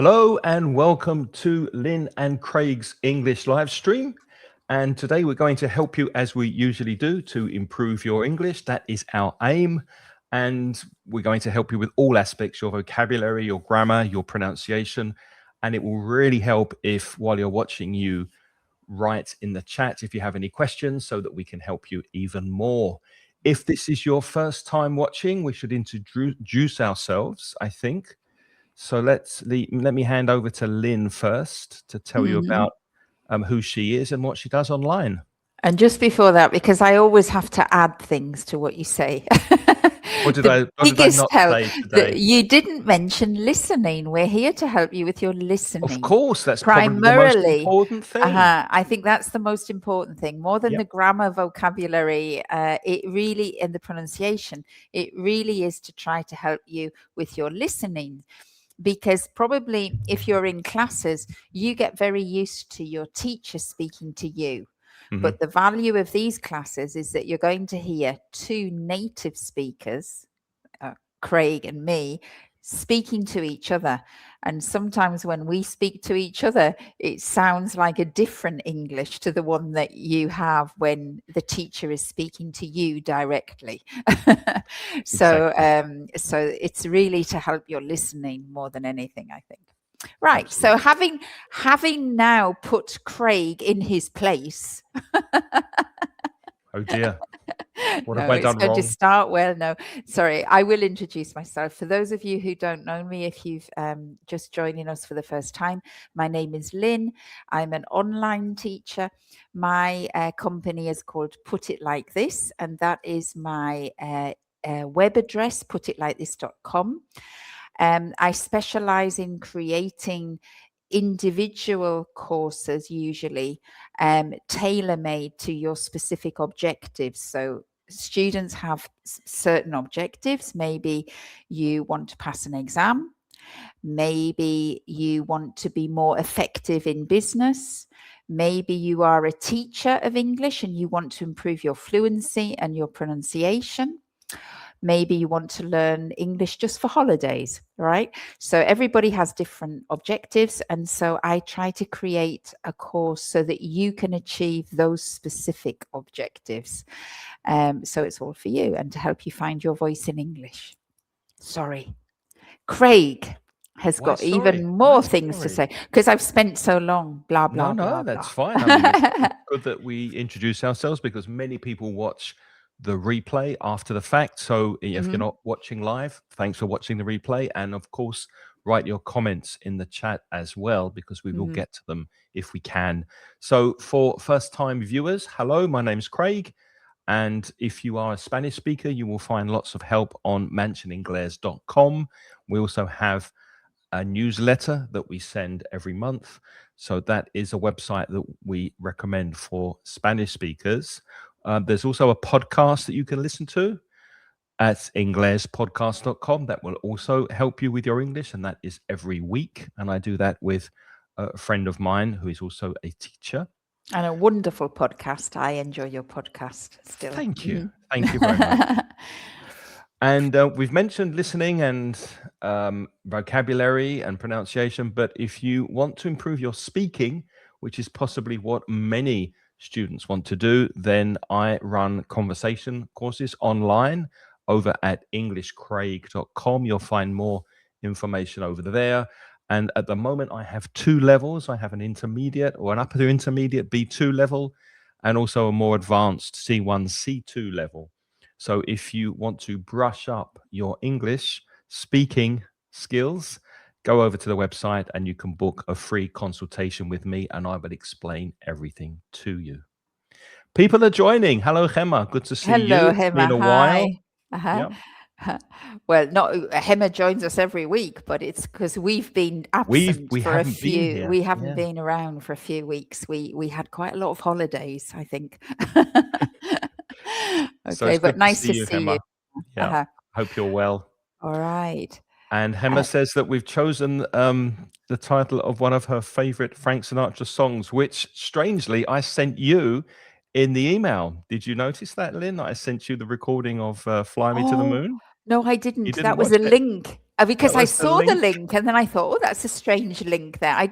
Hello and welcome to Lynne and Craig's English live stream. And today we're going to help you, as we usually do, to improve your English. That is our aim. And we're going to help you with all aspects, your vocabulary, your grammar, your pronunciation. And it will really help if, while you're watching, you write in the chat if you have any questions so that we can help you even more. If this is your first time watching, we should introduce ourselves, I think. So let me hand over to Lynne first to tell you about who she is and what she does online. And just before that, because I always have to add things to what you say. What did I not say today? You didn't mention listening. We're here to help you with your listening. Of course, that's probably the most important thing. I think that's the most important thing. More than the grammar, vocabulary, it really, and the pronunciation, it really is to try to help you with your listening. Because probably if you're in classes, you get very used to your teacher speaking to you. But the value of these classes is that you're going to hear two native speakers, Craig and me, speaking to each other. And sometimes when we speak to each other, it sounds like a different English to the one that you have when the teacher is speaking to you directly. So it's really to help your listening more than anything, I think. Right. Absolutely. So having now put Craig in his place. Oh dear. What have I done wrong? To start well, no, sorry. I will introduce myself. For those of you who don't know me, if you've just joining us for the first time, my name is Lynne. I'm an online teacher. My company is called Put It Like This, and that is my web address, putitlikethis.com. I specialize in creating individual courses, usually tailor-made to your specific objectives. So students have certain objectives. Maybe you want to pass an exam. Maybe you want to be more effective in business. Maybe you are a teacher of English and you want to improve your fluency and your pronunciation. Maybe you want to learn English just for holidays, right? So everybody has different objectives. And so I try to create a course so that you can achieve those specific objectives. So it's all for you and to help you find your voice in English. Sorry. Craig has got even more things to say because I've spent so long, blah, blah, blah. No, that's fine. I mean, it's good that we introduce ourselves because many people watch the replay after the fact. So if you're not watching live, thanks for watching the replay. And of course, write your comments in the chat as well, because we will get to them if we can. So for first-time viewers, hello, my name's Craig. And if you are a Spanish speaker, you will find lots of help on mansioningles.com. We also have a newsletter that we send every month. So that is a website that we recommend for Spanish speakers. There's also a podcast that you can listen to at inglespodcast.com that will also help you with your English, and that is every week. And I do that with a friend of mine who is also a teacher. And a wonderful podcast. I enjoy your podcast still. Thank you. Thank you very much. And we've mentioned listening and vocabulary and pronunciation, but if you want to improve your speaking, which is possibly what many students want to do, then I run conversation courses online over at englishcraig.com. You'll find more information over there. And at the moment, I have two levels. I have an intermediate or an upper intermediate B2 level, and also a more advanced C1, C2 level. So if you want to brush up your English speaking skills, go over to the website and you can book a free consultation with me, and I will explain everything to you. People are joining. Hello, Gemma. Good to see you. Hello, It's Gemma. been a while. Well, not Gemma joins us every week, but it's because we've been absent for a few. We haven't been around for a few weeks. We had quite a lot of holidays, I think. Okay, but nice to see you. Yeah, hope you're well. All right. And Gemma says that we've chosen the title of one of her favorite Frank Sinatra songs, which strangely I sent you in the email. Did you notice that, Lynne? I sent you the recording of Fly Me to the Moon. No, I didn't. That was a link. Because That I was the saw the link. link and then I thought, oh, that's a strange link there. I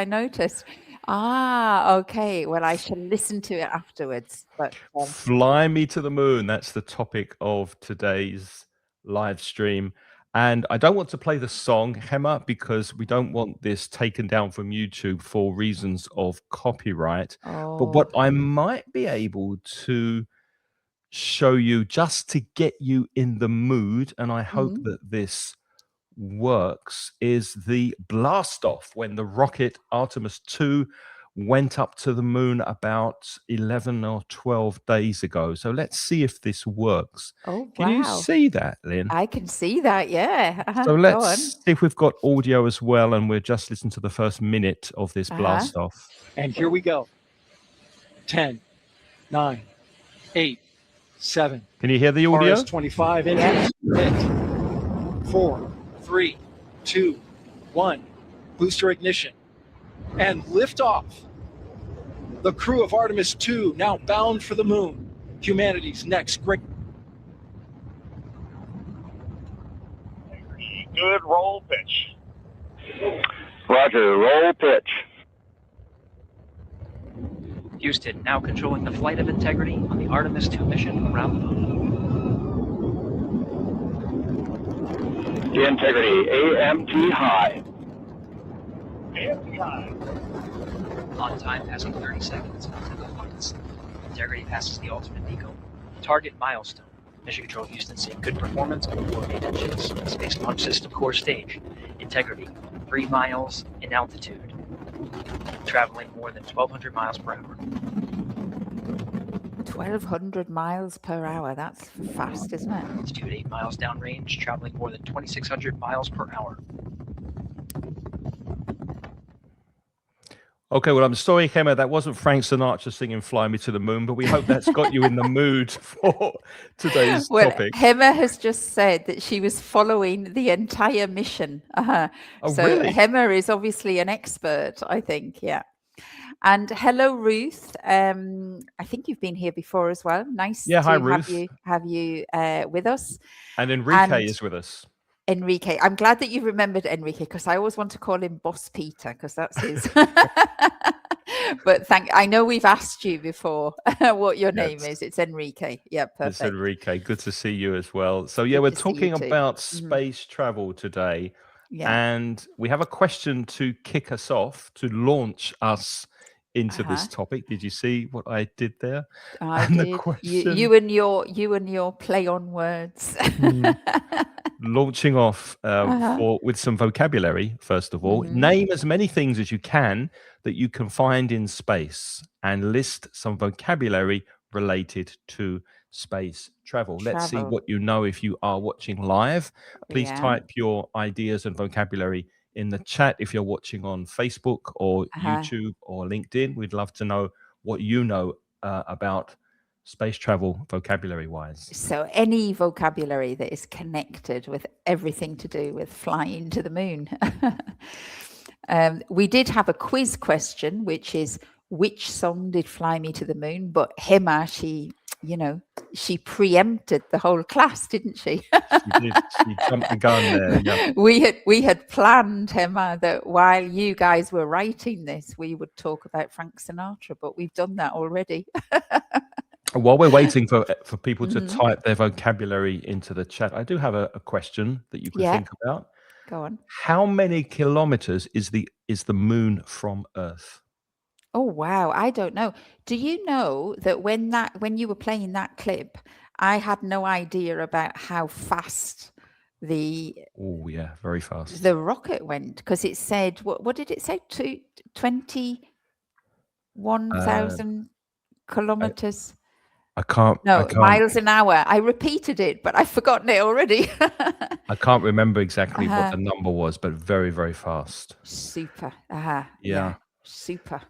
noticed. Ah, okay. Well, I shall listen to it afterwards. But Fly me to the moon. That's the topic of today's live stream. And I don't want to play the song, Hema, because we don't want this taken down from YouTube for reasons of copyright. But what I might be able to show you just to get you in the mood, and I hope that this works, is the blast off when the rocket Artemis 2 went up to the moon about 11 or 12 days ago. So let's see if this works. oh, Can you wow. see that, Lynn? I can see that. Yeah. So Go let's on. see if we've got audio as well, and we'll just listen to the first minute of this blast off. And here we go. 10, 9, 8, 7. Can you hear the audio? RS-25 engines hit. 4, 3, 2, 1. Booster ignition. And liftoff. The crew of Artemis 2 now bound for the moon. Humanity's next great... Good roll pitch. Roger, roll pitch. Houston, now controlling the flight of Integrity on the Artemis 2 mission around the moon. Integrity, AMT high. AMT high. On time, passing 30 seconds until the flights. Integrity passes the ultimate deco. Target milestone. Mission Control Houston seeing good performance on the 4 maiden ships. Space Launch System core stage. Integrity, 3 miles in altitude. Traveling more than 1,200 miles per hour. 1,200 miles per hour. That's fast, isn't it? Altitude 8 miles downrange, traveling more than 2,600 miles per hour. Okay, well, I'm sorry, Hema, that wasn't Frank Sinatra singing Fly Me to the Moon, but we hope that's got you in the mood for today's topic. Hema has just said that she was following the entire mission. Oh, so really? Hema is obviously an expert, I think. Yeah. And hello, Ruth. I think you've been here before as well. Nice to hi, Ruth. have you with us. And Enrique is with us. Enrique. I'm glad that you remembered Enrique, because I always want to call him Boss Peter, because that's his. But I know we've asked you before what your name is. It's Enrique. Yeah, perfect. It's Enrique. Good to see you as well. So yeah, we're talking about space travel today. Yeah. And we have a question to kick us off, to launch us into this topic. Did you see what I did there? I did. The question... you and your play on words. Launching off with some vocabulary, first of all. Name as many things as you can that you can find in space, and list some vocabulary related to space travel. Let's see what you know if you are watching live. Please type your ideas and vocabulary in the chat if you're watching on Facebook or YouTube or LinkedIn. We'd love to know what you know about space travel vocabulary wise. So any vocabulary that is connected with everything to do with flying to the moon. We did have a quiz question, which is, which song did fly me to the moon? But Hema, she preempted the whole class, didn't she? She did. She jumped the gun there. Yeah. We had planned, Hema, that while you guys were writing this, we would talk about Frank Sinatra, but we've done that already. While we're waiting for people to type their vocabulary into the chat, I do have a question that you can think about. Go on. How many kilometers is the moon from Earth? Oh, wow. I don't know. Do you know that when you were playing that clip, I had no idea about how fast very fast. The rocket went, because it said, what did it say? 21,000 kilometers. I can't. Miles an hour. I repeated it, but I've forgotten it already. I can't remember exactly what the number was, but very, very fast. Super. Yeah. Super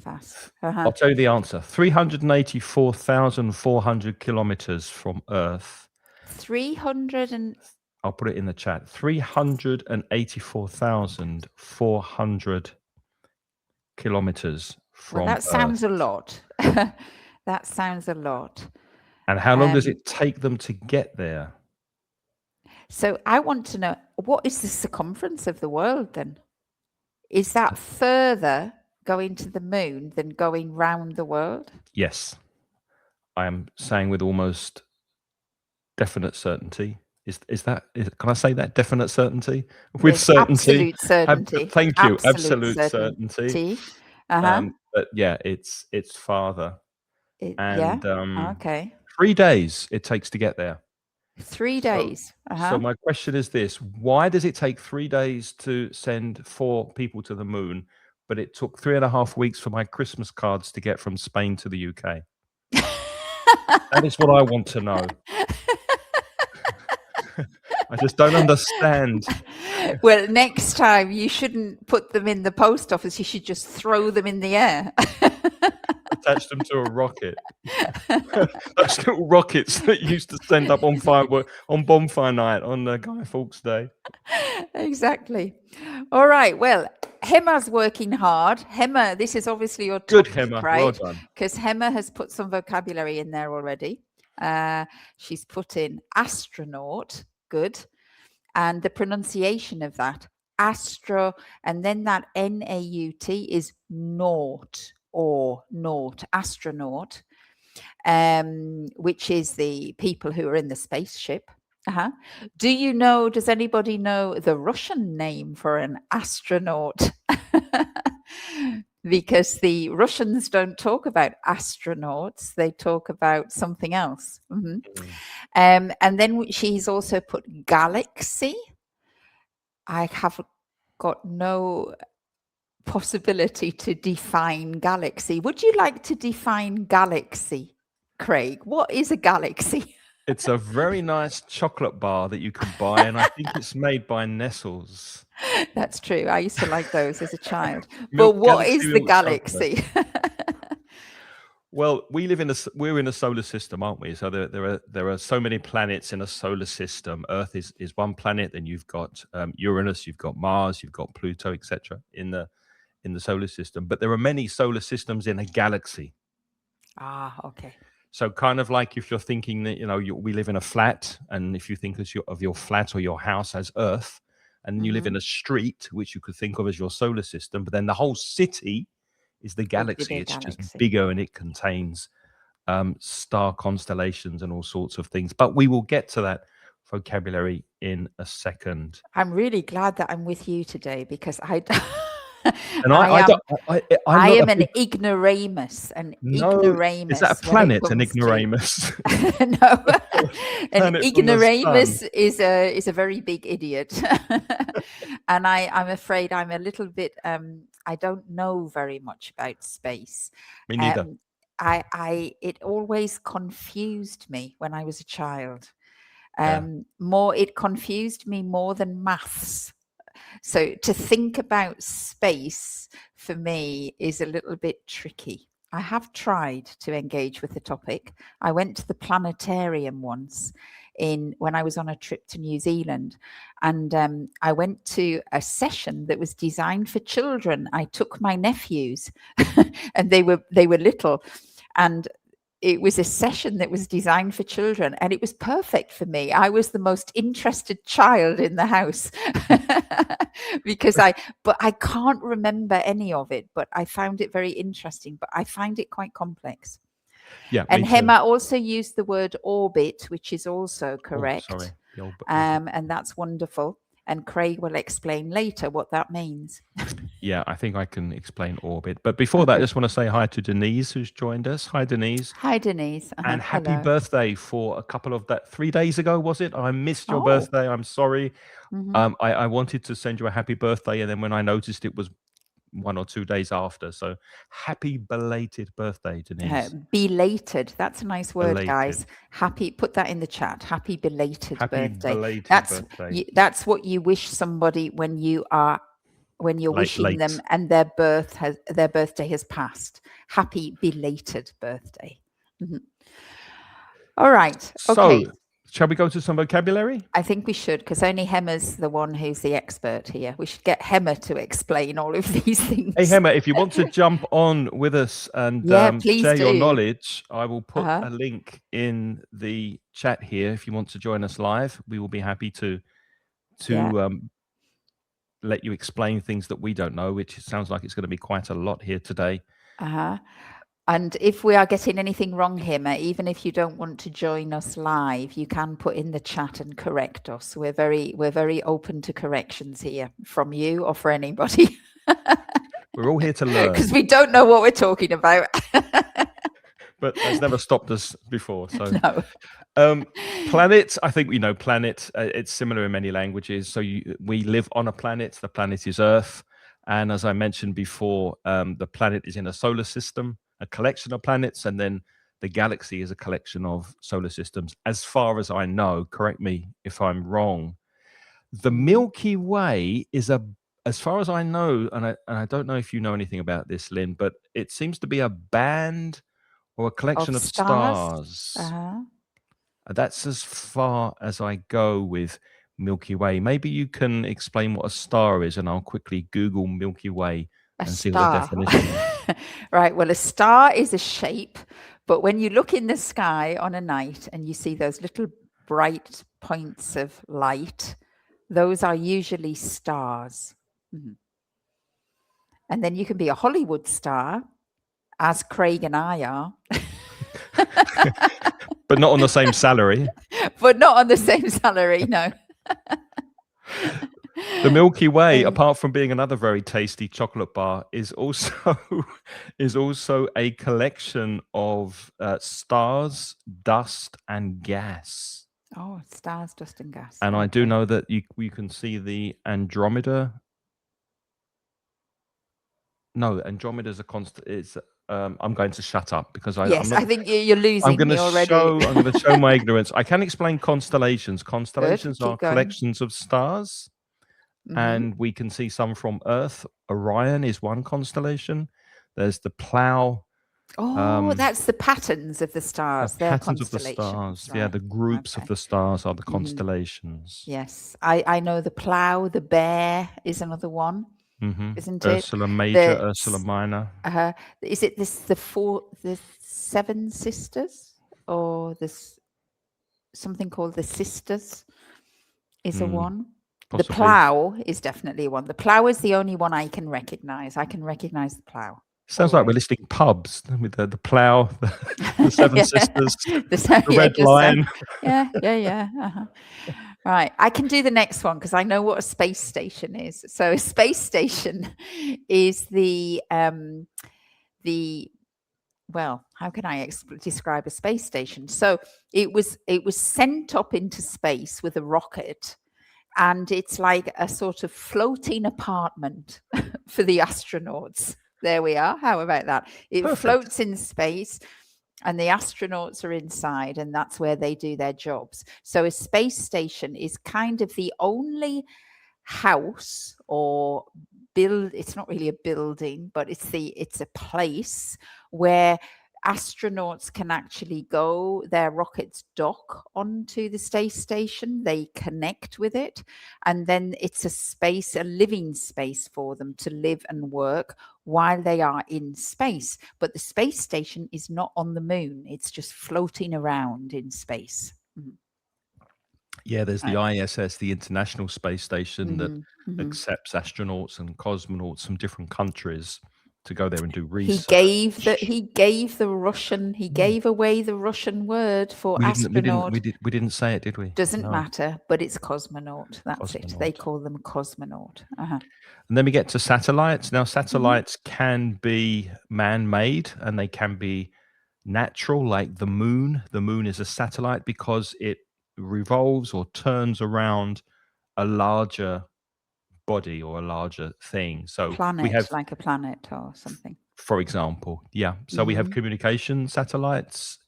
fast. I'll tell you the answer. 384,400 kilometers from Earth. 300 and... I'll put it in the chat. 384,400 kilometers from Earth. That sounds a lot. That sounds a lot. And how long does it take them to get there? So I want to know, what is the circumference of the world then? Is that further going to the moon than going round the world? Yes, I am saying with almost definite certainty. Can I say that, definite certainty? With certainty. Absolute certainty. Thank you. Absolute certainty. certainty. Uh-huh. But yeah, it's farther. Yeah. And Okay. 3 days it takes to get there. 3 So- days. So my question is this: why does it take 3 days to send 4 people to the moon, but it took 3.5 weeks for my Christmas cards to get from Spain to the UK? That is what I want to know. I just don't understand. Well, next time you shouldn't put them in the post office. You should just throw them in the air. Attach them to a rocket. Those little rockets that used to send up on bonfire night on Guy Fawkes Day. Exactly. All right. Well, Hema's working hard. Hema, this is obviously your Good, topic, Hema. right? Well done. Because Hema has put some vocabulary in there already. She's put in astronaut. Good. And the pronunciation of that, astro, and then that N-A-U-T is naught or naught, astronaut, which is the people who are in the spaceship. Does anybody know the Russian name for an astronaut? Because the Russians don't talk about astronauts, they talk about something else. And then she's also put galaxy. I have got no possibility to define galaxy. Would you like to define galaxy, Craig? What is a galaxy? It's a very nice chocolate bar that you can buy, and I think it's made by Nestles. That's true. I used to like those as a child. Milk But what Galaxy is the milk galaxy? Well, we're in a solar system, aren't we? So there are so many planets in a solar system. Earth is one planet, then you've got Uranus, you've got Mars, you've got Pluto, etc. in the solar system. But there are many solar systems in a galaxy. Okay. So kind of like if you're thinking that we live in a flat, and if you think of your flat or your house as Earth, and you live in a street, which you could think of as your solar system, but then the whole city is the galaxy. It's just bigger, and it contains star constellations and all sorts of things. But we will get to that vocabulary in a second. I'm really glad that I'm with you today, because I am an ignoramus. Is that a planet, an ignoramus? No, an ignoramus is a very big idiot. And I'm afraid I'm a little bit, I don't know very much about space. Me neither. It always confused me when I was a child. It confused me more than maths. So to think about space for me is a little bit tricky. I have tried to engage with the topic. I went to the planetarium once when I was on a trip to New Zealand, and I went to a session that was designed for children. I took my nephews and they were little, and it was a session that was designed for children, and it was perfect for me. I was the most interested child in the house because I can't remember any of it, but I found it very interesting, but I find it quite complex. Yeah. And Hema also used the word orbit, which is also correct. Oh, sorry. And that's wonderful. And Craig will explain later what that means. Yeah, I think I can explain orbit. But before that, I just want to say hi to Denise, who's joined us. Hi, Denise. Hi, Denise. And happy birthday for 3 days ago, was it? I missed your birthday. I'm sorry. I wanted to send you a happy birthday, and then when I noticed it was 1 or 2 days after. So happy belated birthday, Denise. Belated. That's a nice word, Belated. Guys. Put that in the chat. Happy belated birthday. Belated birthday. That's what you wish somebody when you're wishing them and their birthday has passed. Happy belated birthday. All right. Okay. So shall we go to some vocabulary? I think we should, because only Hemmer's the one who's the expert here. We should get Hemmer to explain all of these things. Hey, Hemmer, if you want to jump on with us and please share your do. knowledge, I will put a link in the chat here. If you want to join us live, we will be happy to let you explain things that we don't know, which sounds like it's going to be quite a lot here today. And if we are getting anything wrong, Hemmer, even if you don't want to join us live, you can put in the chat and correct us. We're very open to corrections here from you or for anybody. We're all here to learn. Because we don't know what we're talking about. But that's never stopped us before. So no. Planet, I think we know planet. It's similar in many languages. So we live on a planet. The planet is Earth. And as I mentioned before, the planet is in a solar system, a collection of planets. And then the galaxy is a collection of solar systems. As far as I know, correct me if I'm wrong, the Milky Way is as far as I know, and I don't know if you know anything about this, Lynn, but it seems to be a band or a collection of stars. That's as far as I go with Milky Way. Maybe you can explain what a star is, and I'll quickly Google Milky Way and see what the definition is. Right. Well, a star is a shape, but when you look in the sky on a night and you see those little bright points of light, those are usually stars. And then you can be a Hollywood star, as Craig and I are. But not on the same salary. But not on the same salary, no. The Milky Way, apart from being another very tasty chocolate bar, is also a collection of stars, dust, and gas. Oh, stars, dust, and gas. And I do know that you can see the Andromeda. No, Andromeda's a constant. It's I'm going to shut up because I think you're losing me already. I'm going to show my ignorance. I can explain constellations. Constellations are collections of stars, and we can see some from Earth. Orion is one constellation. There's the Plough. Oh, that's the patterns of the stars. The patterns of the stars. Right. Yeah, the groups of the stars are the constellations. Yes, I know the Plough. The Bear is another one. Isn't it? Ursula Major, Ursula Minor. Is it the Seven Sisters, or this something called the Sisters? Is a one. Possibly. The Plough is definitely one. The Plough is the only one I can recognize. I can recognize the Plough. Sounds like we're listing pubs with the Plough, the Seven Sisters, the Red Lion. Yeah. Right, I can do the next one because I know what a space station is. So a space station is how can I describe a space station? So it was sent up into space with a rocket, and it's like a sort of floating apartment for the astronauts. There we are. How about that? It floats in space. And the astronauts are inside, and that's where they do their jobs. So a space station is kind of the only house or it's not really a building, but it's a place where astronauts can actually go, their rockets dock onto the space station, they connect with it, and then it's a living space for them to live and work while they are in space. But the space station is not on the moon, it's just floating around in space. Yeah, there's the ISS, the International Space Station, that accepts astronauts and cosmonauts from different countries to go there and do research. He gave away the Russian word for astronaut. We didn't say it, did we? Doesn't matter, but it's cosmonaut. That's it. They call them cosmonaut. And then we get to satellites. Now, satellites can be man-made and they can be natural, like the moon. The moon is a satellite because it revolves or turns around a larger body or a larger thing. So we have like a planet or something, for example. So we have communication satellites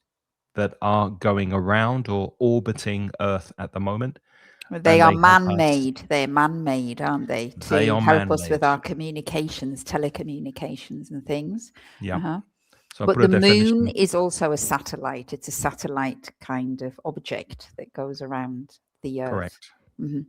that are going around or orbiting Earth at the moment. They are man-made. They're man-made, aren't they? To help us with our communications, telecommunications and things. So I But put a the moon definition. is also a satellite. It's a satellite kind of object that goes around the Earth. Correct. Mhm.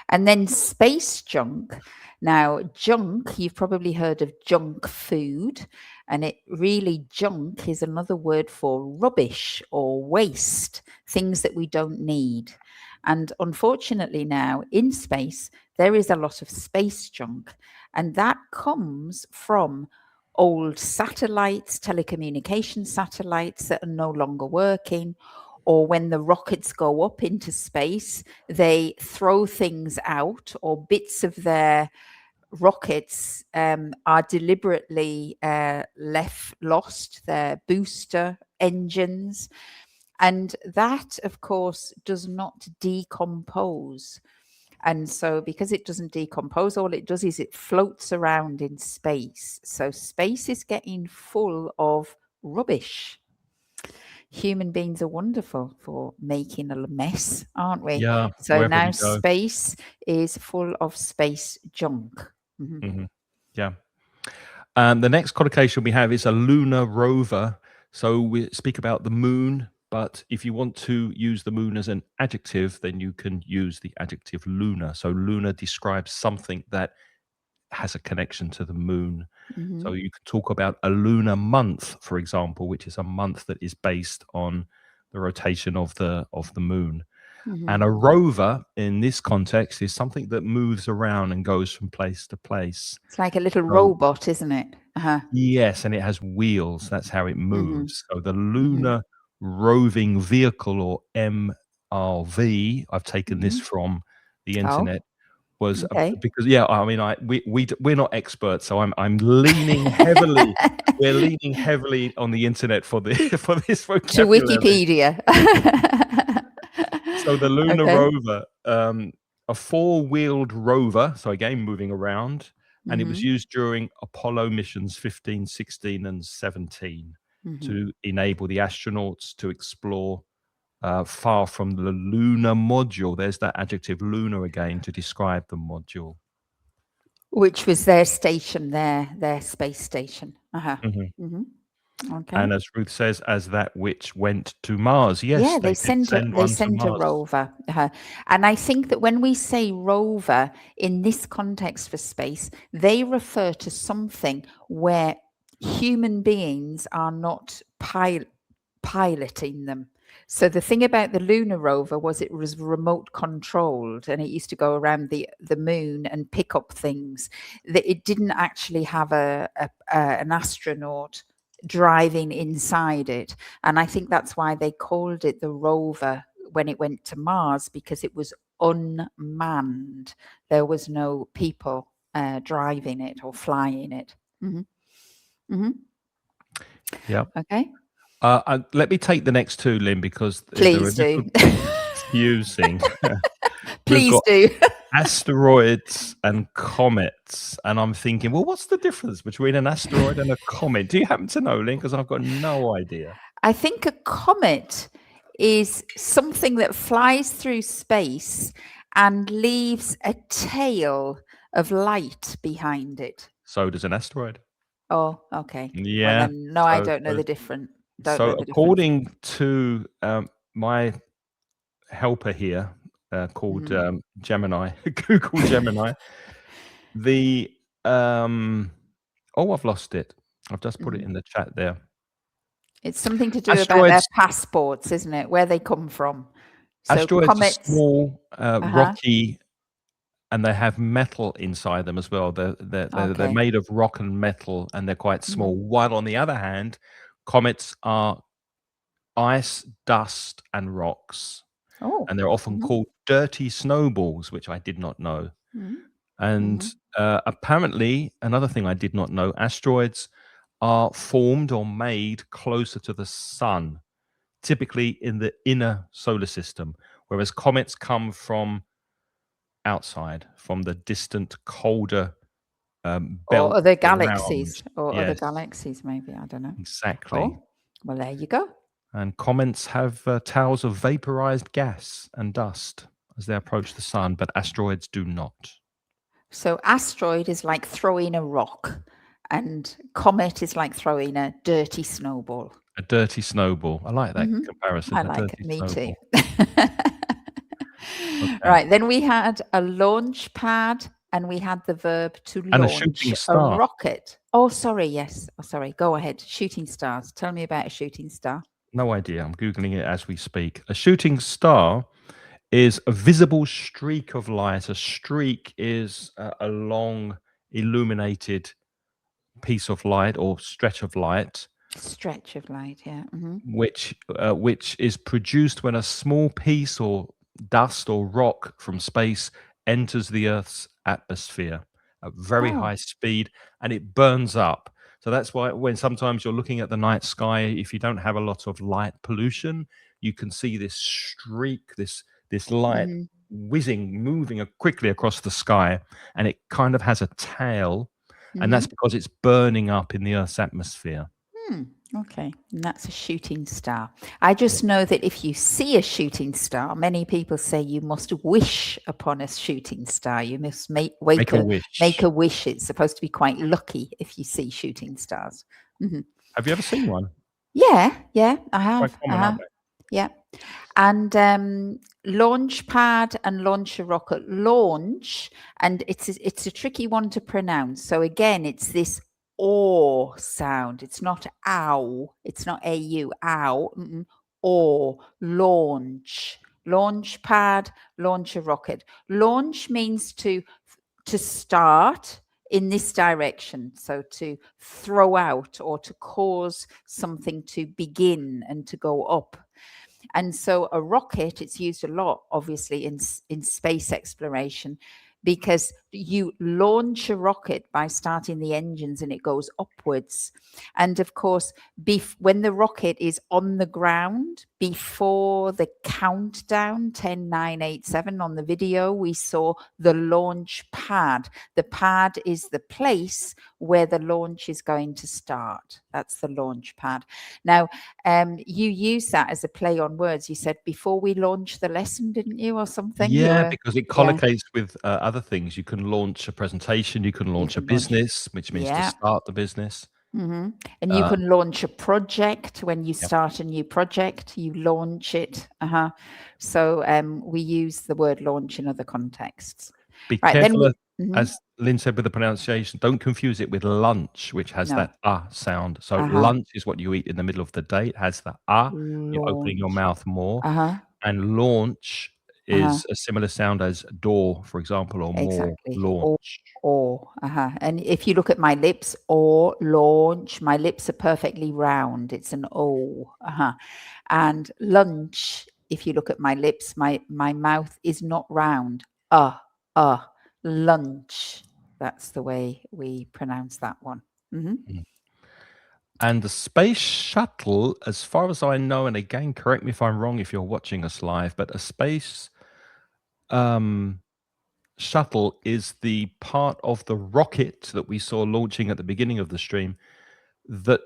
And then space junk. Now, junk, you've probably heard of junk food, and it really, junk is another word for rubbish or waste, things that we don't need. And unfortunately, now in space, there is a lot of space junk, and that comes from old satellites, telecommunication satellites that are no longer working, or when the rockets go up into space, they throw things out, or bits of their rockets are deliberately lost, their booster engines. And that, of course, does not decompose. And so, because it doesn't decompose, all it does is it floats around in space. So, space is getting full of rubbish. Human beings are wonderful for making a mess, aren't we? Yeah, So wherever now we go. space is full of space junk. Mhm. Yeah. The next collocation we have is a lunar rover. So we speak about the moon, but if you want to use the moon as an adjective, then you can use the adjective lunar. So lunar describes something that has a connection to the moon. So you can talk about a lunar month, for example, which is a month that is based on the rotation of the moon. And a rover in this context is something that moves around and goes from place to place. It's like a little So, robot, isn't it? yes, and it has wheels. That's how it moves. So the Mhm. lunar roving vehicle, or MRV, I've taken this Mhm. from the Oh, internet, was okay. because I mean, we're not experts, so I'm leaning heavily. We're leaning heavily on the internet for the for this To vocabulary. Wikipedia. So the lunar Okay. rover, a four-wheeled rover, so again moving around, and it was Mhm. used during Apollo missions 15, 16, and 17 Mhm. to enable the astronauts to explore far from the lunar module. There's that adjective lunar again to describe the module. Which was their station, their space station. Mhm. Okay. And as Ruth says, as that which went to Mars. Yes, Yeah, they did send they one to sent a Mars. rover. And I think that when we say rover in this context for space, they refer to something where human beings are not piloting them. So the thing about the lunar rover was it was remote controlled, and it used to go around the moon and pick up things. That it didn't actually have an astronaut driving inside it. And I think that's why they called it the rover when it went to Mars, because it was unmanned. There was no people driving it or flying it. Yeah. Okay. Let me take the next two, Lynn, because they're a Please little do. confusing. We've Please got do. asteroids and comets, and I'm thinking, well, what's the difference between an asteroid and a comet? Do you happen to know, Lynn? Because I've got no idea. I think a comet is something that flies through space and leaves a tail of light behind it. So does an asteroid. Oh, okay. Well Yeah. then, no, I So, don't know so, the difference. Don't so know the difference. according to my helper here, called Gemini, Google Gemini, the I've lost it. I've just put it in the chat there. It's something to do about their Asteroids passports, isn't it? Where they come from. So Asteroids are comets. small, Uh-huh. rocky, and they have metal inside them as well. They're Okay. made of rock and metal, and they're quite small. While on the other hand, comets are ice, dust, and rocks, Oh. and they're often called dirty snowballs, which I did not know. And apparently, another thing I did not know: asteroids are formed or made closer to the sun, typically in the inner solar system, whereas comets come from outside, from the distant, colder belt Or other around. galaxies. Or other Yes, galaxies, maybe. I don't know. exactly. Oh, well, there you go. And comets have tails of vaporized gas and dust as they approach the sun, but asteroids do not. So asteroid is like throwing a rock, And comet is like throwing a dirty snowball. A dirty snowball. I like that comparison. I A like dirty it. Me too. snowball. Okay. Right. Then we had a launch pad, and we had the verb to And a launch shooting a star. rocket. Oh, sorry. Yes. Oh, sorry. Go ahead. Shooting stars. Tell me about a shooting star. No idea. I'm Googling it as we speak. A shooting star is a visible streak of light. A streak is a long illuminated piece of light or stretch of light, Stretch of light. Yeah. which is produced when a small piece or dust or rock from space enters the Earth's atmosphere at very Oh. high speed, and it burns up. So that's why when sometimes you're looking at the night sky, if you don't have a lot of light pollution, you can see this streak, this light whizzing, moving quickly across the sky, and it kind of has a tail, and that's because it's burning up in the Earth's atmosphere. Okay, and that's a shooting star. I just know that if you see a shooting star, many people say you must wish upon a shooting star. You must make a wish. Make a wish. It's supposed to be quite lucky if you see shooting stars. Have you ever seen one? Yeah, I have. Quite common, aren't they? Yeah. And launch pad and launch a rocket. Launch, and it's a tricky one to pronounce. So again, it's this or sound. It's not ow. It's not au, ow. Or launch. Launch pad, launch a rocket. Launch means to start in this direction. So to throw out or to cause something to begin and to go up. And so a rocket, it's used a lot, obviously, in space exploration, because you launch a rocket by starting the engines and it goes upwards. And of course, when the rocket is on the ground, before the countdown, 10, 9, 8, 7 on the video, we saw the launch pad. The pad is the place where the launch is going to start. That's the launch pad. Now, you use that as a play on words. You said before we launch the lesson, didn't you, or something? Yeah, because it collocates with other things. You can launch a presentation, you can launch a business, which means to start the business. And you can launch a project. When you start a new project, you launch it. So we use the word launch in other contexts. Be careful, as Lynn said with the pronunciation, don't confuse it with lunch, which has that sound. So lunch is what you eat in the middle of the day. It has the you're opening your mouth more. And launch is a similar sound as door, for example, or more launch. And if you look at my lips, or launch, my lips are perfectly round. It's an O. And lunch, if you look at my lips, my mouth is not round. Lunch. That's the way we pronounce that one. And the space shuttle, as far as I know, and again, correct me if I'm wrong if you're watching us live, but a space shuttle is the part of the rocket that we saw launching at the beginning of the stream that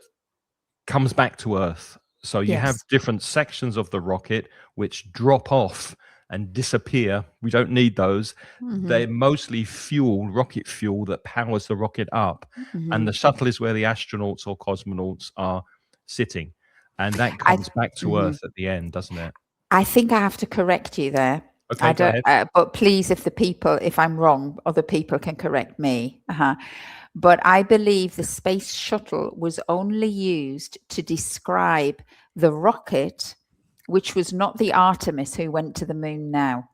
comes back to Earth. So you have different sections of the rocket which drop off and disappear. We don't need those. They're mostly fuel, rocket fuel, that powers the rocket up. And the shuttle is where the astronauts or cosmonauts are sitting. And that comes back to Earth at the end, doesn't it? I think I have to correct you there. Okay, go ahead. But please, if I'm wrong, other people can correct me. But I believe the space shuttle was only used to describe the rocket, which was not the Artemis who went to the moon now.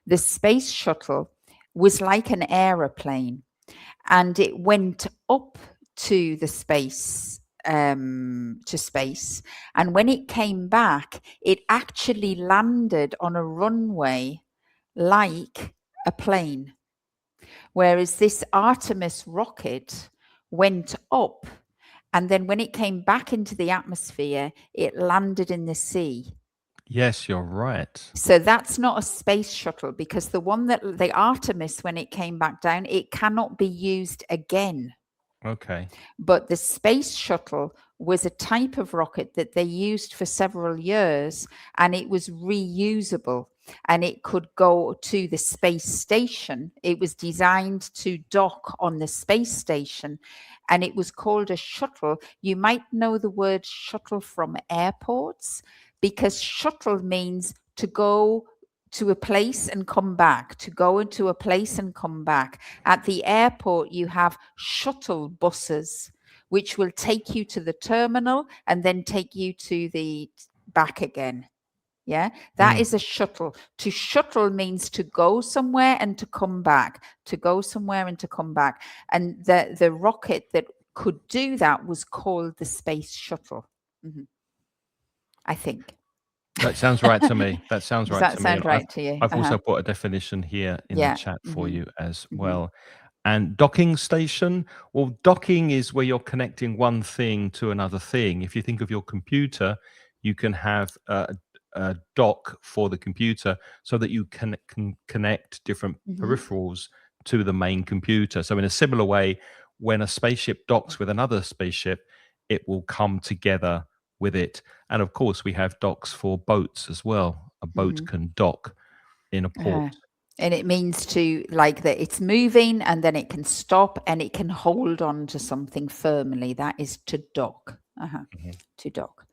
The space shuttle was like an aeroplane, and it went up to the space, and when it came back, it actually landed on a runway like a plane. Whereas this Artemis rocket went up, and then when it came back into the atmosphere, it landed in the sea. Yes, you're right. So that's not a space shuttle, because the Artemis, when it came back down, it cannot be used again. Okay. But the space shuttle was a type of rocket that they used for several years, and it was reusable. and it could go to the space station. It was designed to dock on the space station, and it was called a shuttle. You might know the word shuttle from airports, because shuttle means to go to a place and come back, to go into a place and come back. At the airport, you have shuttle buses, which will take you to the terminal and then take you to the back again. Yeah, that is a shuttle. To shuttle means to go somewhere and to come back, to go somewhere and to come back. And the rocket that could do that was called the space shuttle. I think. That sounds right to me. That sounds Does right that to me. sound And right to you? I've also put a definition here in the Yeah. chat for you as Mhm. well. And docking station, well, docking is where you're connecting one thing to another thing. If you think of your computer, you can have a dock for the computer so that you can connect different peripherals to the main computer. So in a similar way, when a spaceship docks with another spaceship, it will come together with it. And of course, we have docks for boats as well. A boat can dock in a port. And it means to, like, that it's moving and then it can stop and it can hold on to something firmly. That is to dock. To dock.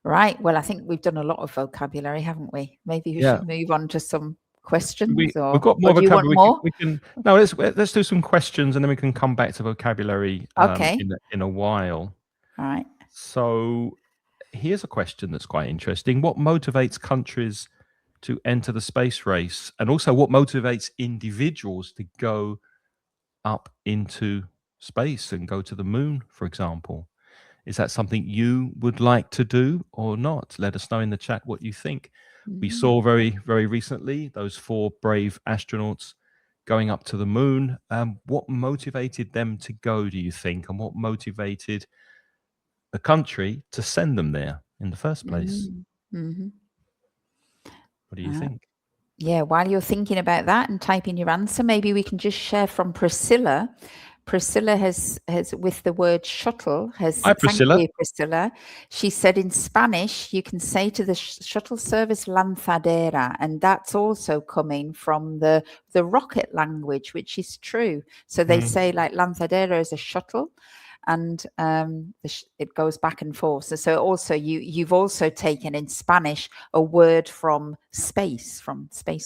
Right. Well, I think we've done a lot of vocabulary, haven't we? Maybe we Yeah. should move on to some questions. We've or got more or do you want vocabulary. more? We can no. Let's do some questions and then we can come back to vocabulary Okay. in a while. All right. So here's a question that's quite interesting. What motivates countries to enter the space race, and also what motivates individuals to go up into space and go to the moon, for example? Is that something you would like to do or not? Let us know in the chat what you think. We saw very, very recently those 4 brave astronauts going up to the moon. What motivated them to go, do you think? And what motivated the country to send them there in the first place? What do you think? Yeah, while you're thinking about that and typing your answer, maybe we can just share from Priscilla. Priscilla has with the word shuttle, Hi, Priscilla. Thank you, Priscilla. She said in Spanish, you can say to the shuttle service lanzadera, and that's also coming from the rocket language, which is true. So they say like lanzadera is a shuttle, and it goes back and forth. So also you've also taken in Spanish a word from space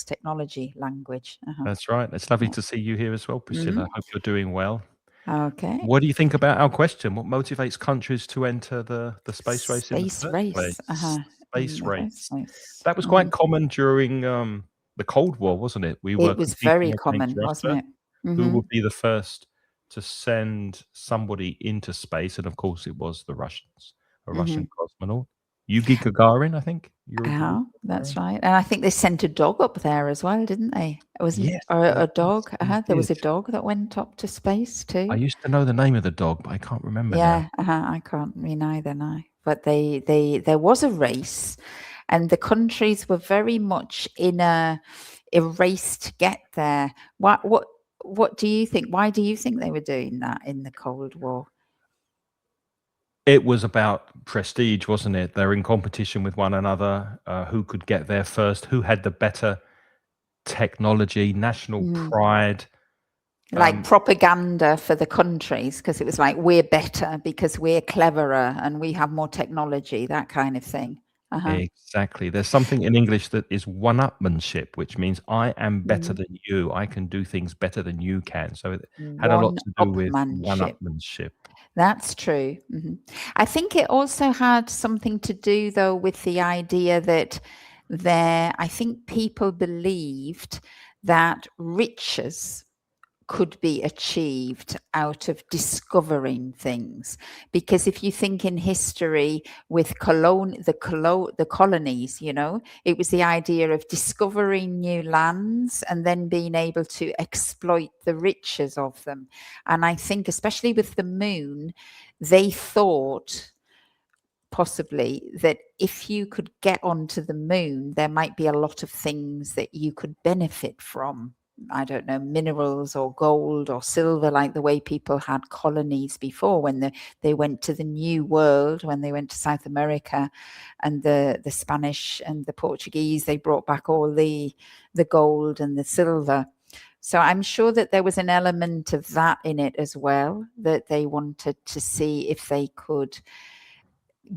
technology language. That's right. It's lovely to see you here as well, Priscilla. Hope you're doing well. Okay. What do you think about our question? What motivates countries to enter the space race in the first place? Space race. That was quite common during the Cold War, wasn't it? We were It was competing very against common, Russia. wasn't it? Who would be the first to send somebody into space? And of course, it was the Russians, a Russian cosmonaut. Yuri Gagarin, I think. That's right. And I think they sent a dog up there as well, didn't they? Wasn't Yes, a dog? they There was a did. dog that went up to space too. I used to know the name of the dog, but I can't remember now. Yeah, I can't. Me neither now. But there was a race, and the countries were very much in a race to get there. What do you think? Why do you think they were doing that in the Cold War? It was about prestige, wasn't it? They're in competition with one another. Who could get there first? Who had the better technology? National pride. Like propaganda for the countries, because it was like, we're better because we're cleverer and we have more technology, that kind of thing. Exactly. There's something in English that is one-upmanship, which means I am better than you. I can do things better than you can. So it had a lot to do with one-upmanship. That's true. I think it also had something to do, though, with the idea that I think people believed that riches could be achieved out of discovering things, because if you think in history with the colonies, it was the idea of discovering new lands and then being able to exploit the riches of them. And I think especially with the moon, they thought possibly that if you could get onto the moon, there might be a lot of things that you could benefit from. I don't know, minerals or gold or silver, like the way people had colonies before when they went to the New World, when they went to South America, and the Spanish and the Portuguese, they brought back all the gold and the silver. So I'm sure that there was an element of that in it as well, that they wanted to see if they could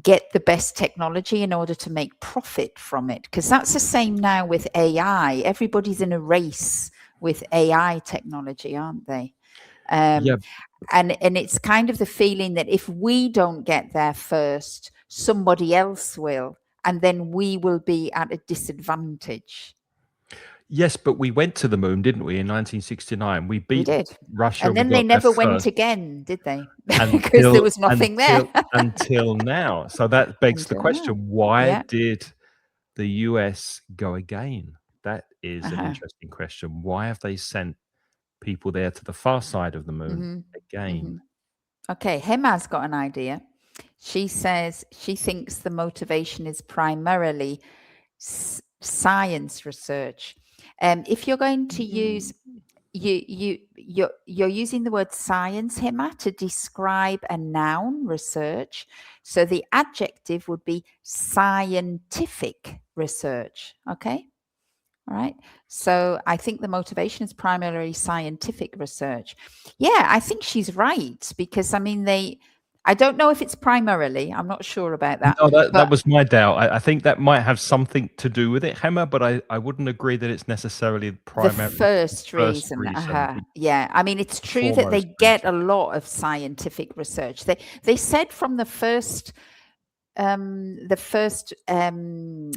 get the best technology in order to make profit from it. Because that's the same now with AI. Everybody's in a race with AI technology, aren't they? Yeah. And it's kind of the feeling that if we don't get there first, somebody else will, and then we will be at a disadvantage. Yes, but we went to the moon, didn't we, in 1969? We We beat did. Russia. And then we they got there never went first again, did they? Because there was nothing there. until now. So that begs the Until question, now. why Yeah. did the US go again? That is an Uh-huh. interesting question. Why have they sent people there to the far side of the moon again? Okay, Hema's got an idea. She says she thinks the motivation is primarily science research. If you're going to use you're using the word science, Hema, to describe a noun, research. So the adjective would be scientific research. Okay. All right. So I think the motivation is primarily scientific research. Yeah, I think she's right, because I mean, I don't know if it's primarily, I'm not sure about that. No, that was my doubt. I think that might have something to do with it, Hema, but I wouldn't agree that it's necessarily The first reason. the Yeah, I mean, it's true that they foremost get reason. a lot of scientific research. They said from the first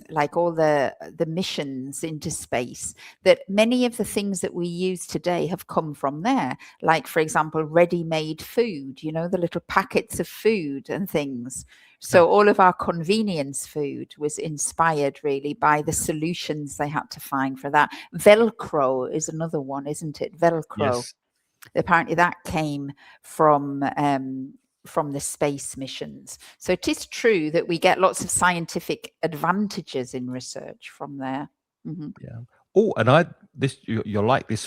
like all the missions into space, that many of the things that we use today have come from there. Like, for example, ready-made food, the little packets of food and things. So all of our convenience food was inspired really by the solutions they had to find for that. Velcro is another one, isn't it? Velcro. Yes. Apparently that came from the space missions. So it is true that we get lots of scientific advantages in research from there. Yeah. Oh, and you'll like this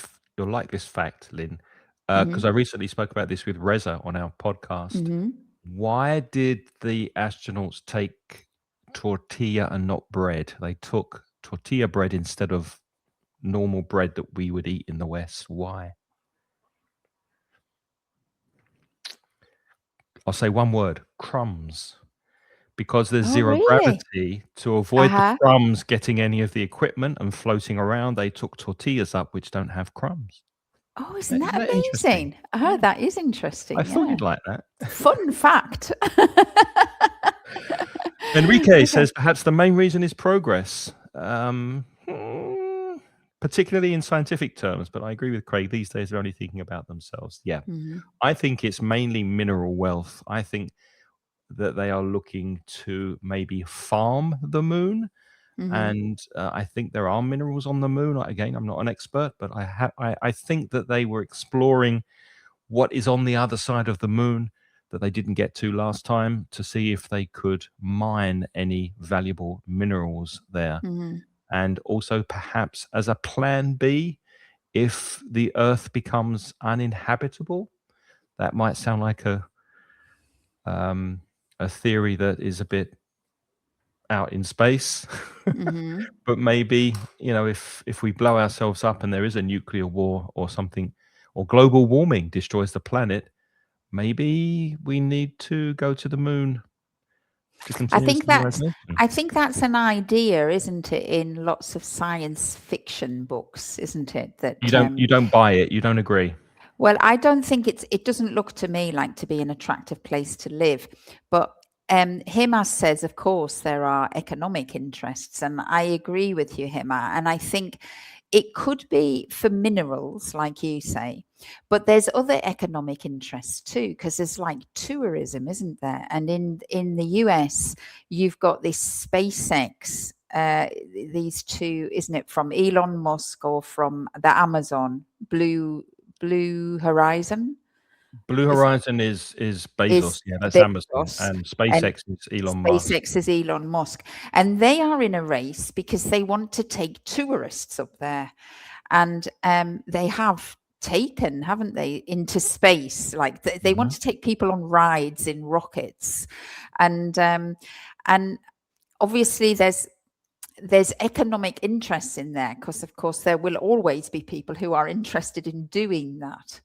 fact, Lynn, because I recently spoke about this with Reza on our podcast. Why did the astronauts take tortilla and not bread? They took tortilla bread instead of normal bread that we would eat in the West. Why? I'll say one word: crumbs. Because there's zero gravity, to avoid the crumbs getting any of the equipment and floating around, they took tortillas up, which don't have crumbs. Oh, isn't that amazing? Yeah. That is interesting. I thought you'd like that. Fun fact. Enrique says perhaps the main reason is progress, particularly in scientific terms, but I agree with Craig. These days they're only thinking about themselves. Yeah. I think it's mainly mineral wealth. I think that they are looking to maybe farm the moon. And I think there are minerals on the moon. Again, I'm not an expert, but I think that they were exploring what is on the other side of the moon that they didn't get to last time, to see if they could mine any valuable minerals there. And also perhaps as a plan B, if the Earth becomes uninhabitable. That might sound like a theory that is a bit out in space. But maybe, if we blow ourselves up and there is a nuclear war or something, or global warming destroys the planet, maybe we need to go to the moon to continue civilization. I think that's an idea, isn't it, in lots of science fiction books, isn't it? That you don't buy it, you don't agree. Well, I don't think it doesn't look to me like to be an attractive place to live. But Hema says, of course, there are economic interests, and I agree with you, Hema. And I think it could be for minerals, like you say, but there's other economic interests too, because there's like tourism, isn't there? And in the US, you've got this SpaceX, these two, isn't it, from Elon Musk or from the Amazon, Blue Horizon. Blue Horizon is Bezos. Yeah, that's Amazon. And SpaceX is Elon Musk. SpaceX is Elon Musk. And they are in a race because they want to take tourists up there. and they have taken, haven't they, into space? Like they want to take people on rides in rockets, and obviously there's economic interests in there, because of course there will always be people who are interested in doing that.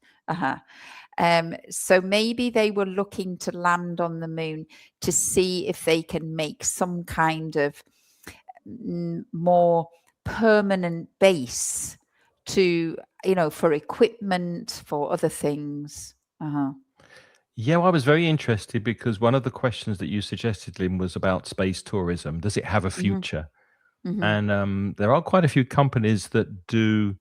So maybe they were looking to land on the moon to see if they can make some kind of more permanent base to, for equipment, for other things. Yeah, well, I was very interested because one of the questions that you suggested, Lynn, was about space tourism. Does it have a future? And there are quite a few companies that do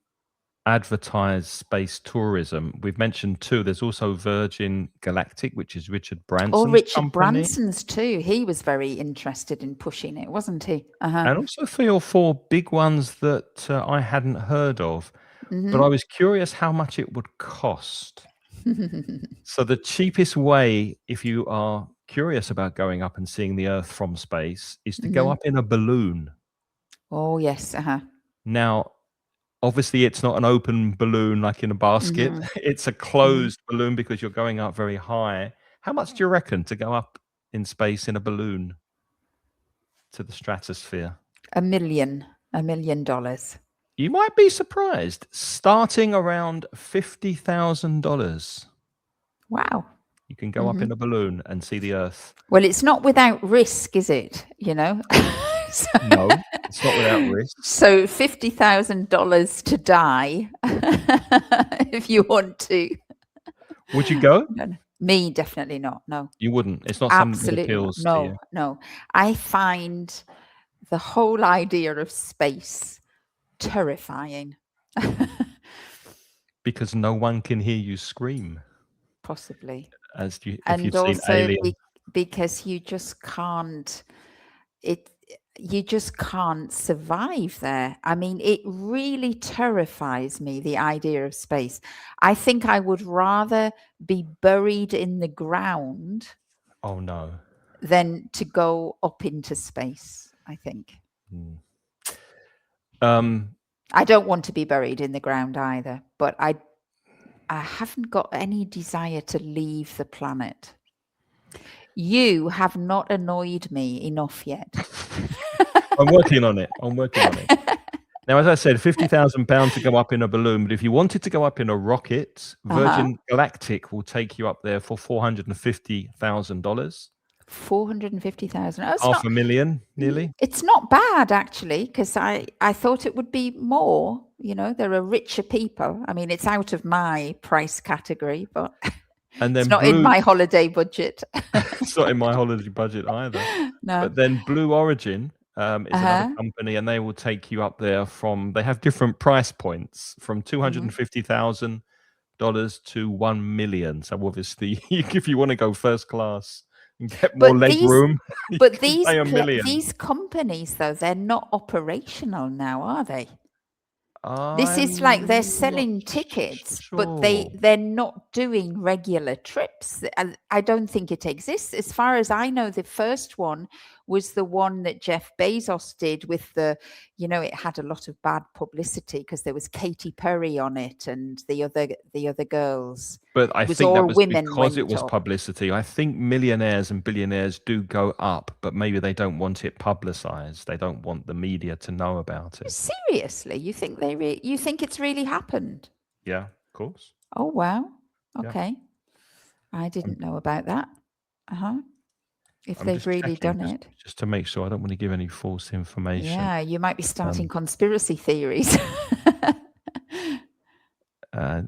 advertise space tourism. We've mentioned two. There's also Virgin Galactic, which is Richard Branson's Richard company. Branson's too. He was very interested in pushing it, wasn't he? And also 3 or 4 big ones that I hadn't heard of. Mm-hmm. But I was curious how much it would cost. So the cheapest way, if you are curious about going up and seeing the Earth from space, is to go up in a balloon. Oh, yes. Now, obviously, it's not an open balloon like in a basket. It's a closed balloon because you're going up very high. How much do you reckon to go up in space in a balloon to the stratosphere? $1 million. You might be surprised. Starting around $50,000. Wow. You can go up in a balloon and see the Earth. Well, it's not without risk, is it? No, it's not without risk. So $50,000 to die, if you want to. Would you go? No. Me, definitely not. No. You wouldn't. It's not Absolutely something that appeals not. to you. No. I find the whole idea of space terrifying. Because no one can hear you scream. Possibly. If And you've also seen Alien. because you just can't survive there. I mean, it really terrifies me, the idea of space. I think I would rather be buried in the ground Oh no. than to go up into space, I think. I don't want to be buried in the ground either, but I haven't got any desire to leave the planet. You have not annoyed me enough yet. I'm working on it. Now, as I said, £50,000 to go up in a balloon, but if you wanted to go up in a rocket, Virgin Galactic will take you up there for $450,000. $450,000. $500,000, nearly. It's not bad, actually, because I thought it would be more. There are richer people. I mean, it's out of my price category, but and then it's not in my holiday budget. It's not in my holiday budget either. No. But then Blue Origin is another company, and they will take you up there they have different price points from $250,000 to $1 million. So obviously, if you want to go first class and get more leg room, but these companies, though, they're not operational now, are they? This is like they're selling tickets, but they're not doing regular trips. I don't think it exists. As far as I know, the first one was the one that Jeff Bezos did with it had a lot of bad publicity because there was Katy Perry on it and the other girls. But I think that was because it was publicity. I think millionaires and billionaires do go up, but maybe they don't want it publicized. They don't want the media to know about it. Seriously, you think you think it's really happened? Yeah, of course. Oh wow. Okay. Yeah. I didn't know about that. If they've really done it. Just to make sure, I don't want to give any false information. Yeah, you might be starting conspiracy theories.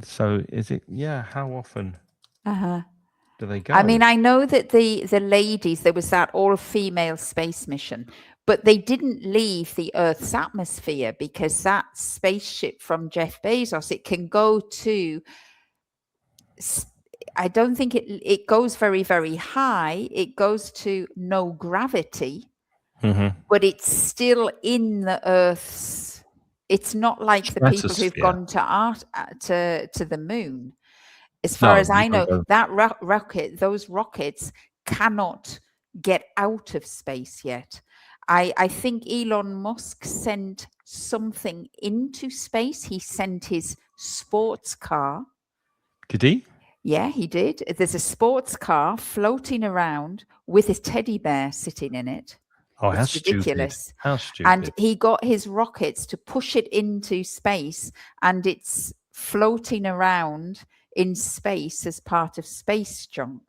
So is it? Yeah. How often do they go? I mean, I know that the ladies, there was that all-female space mission, but they didn't leave the Earth's atmosphere because that spaceship from Jeff Bezos, it can go to. I don't think it goes very, very high. It goes to no gravity, but it's still in the Earth's. It's not like the people who've gone to the moon. As far as I know, that those rockets cannot get out of space yet. I think Elon Musk sent something into space. He sent his sports car. Did he? Yeah, he did. There's a sports car floating around with a teddy bear sitting in it. Oh, how It's stupid. ridiculous. How And stupid. he got his rockets to push it into space, and it's floating around in space as part of space junk.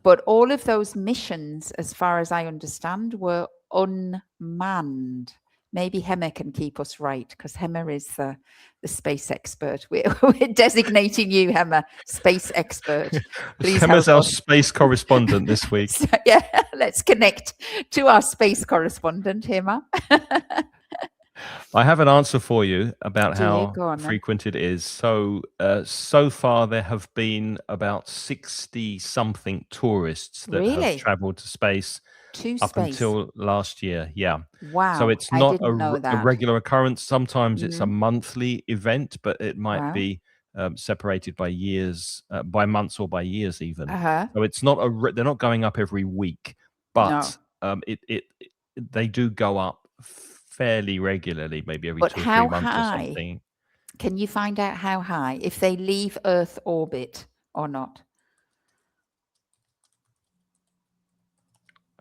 But all of those missions, as far as I understand, were unmanned. Maybe Hemmer can keep us right, because Hemmer is the space expert. We're designating you, Hemmer, space expert. Please Hemmer's help our us. space correspondent this week. So, yeah, let's connect to our space correspondent, Hemmer. I have an answer for you about Do you? how Go on then. frequent it is. So, so far there have been about 60 something tourists that have Really? traveled to space To up space. until last year. Yeah. Wow. So it's I not didn't know a that. regular occurrence. Sometimes it's a Mhm. monthly event, but it might Wow. be separated by years, by months or by years even. Uh-huh. So it's not they're not going up every week, but they do go up fairly regularly, maybe every But 2 or 3 how months or high? something. Can you find out how high, if they leave Earth orbit or not?